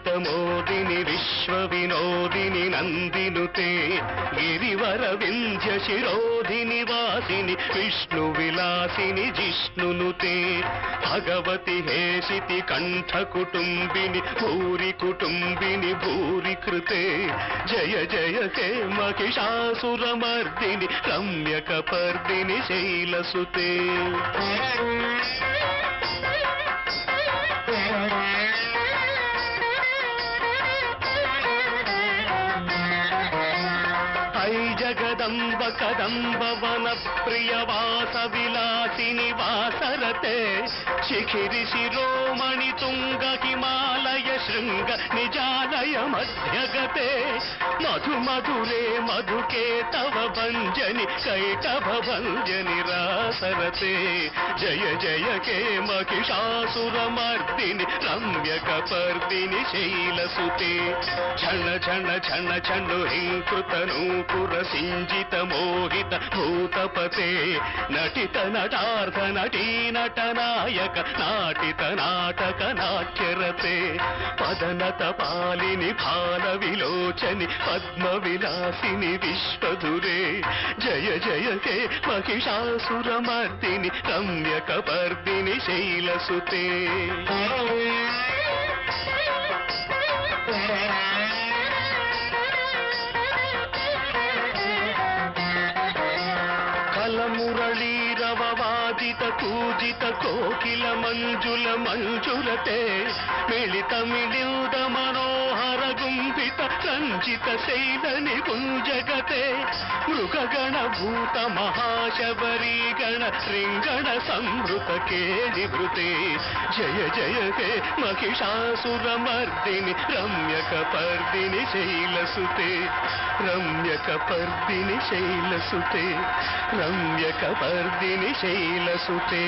विश्ववितमोदिनि विश्वविनोदिनि नन्दिनुते गिरिवर विन्ध्य शिरोधिनि वासिनि विष्णुविलासिनि जिष्णुनुते भगवति हेशिति कण्ठकुटुम्बिनि भूरि कुटुम्बिनि भूरि कृते जय जय हे महिषासुरमर्दिनि रम्यकपर्दिनि शैलसुते जगदम्ब कदम्ब वन प्रिय वास विलासिनि वासरते शिखिरि शिरोमणि तुंग हिमालय शृंग निजालय मध्यगते मधु मधुरे मधुके तव भंजनि कैटभ भंजनि रासरते जय जय के महिषासुरमर्दिनि रम्यकपर्दिनि शैलसुते क्षण क्षण क्षण क्षणु हिंकृतनूपुर सिंजित मोहित भूतपते नटित नटार्थ नटी नटनायक नाटित नाटक नाट्यरते पदनत पालिनि भाल विलोचनि पद्म विलासिनि विश्वधुरे जय जय हे महिषासुरमर्दिनि रम्यकपर्दिनि शैलसुते मुरलीरववादित कूजित कोकिल मंजुल मंजुलते मिलित मिलिउद मनोहर गुंभित रंजित शैलनि गुंजगते मृगगण भूत महाशबरी गण श्रृंगण संवृत केलिवृते जय जय हे महिषासुरमर्दिनि रम्यकपर्दिनि शैलसुते रम्यकपर्दिनि शैलसुते रम्यकपर्दिनि शैलसुते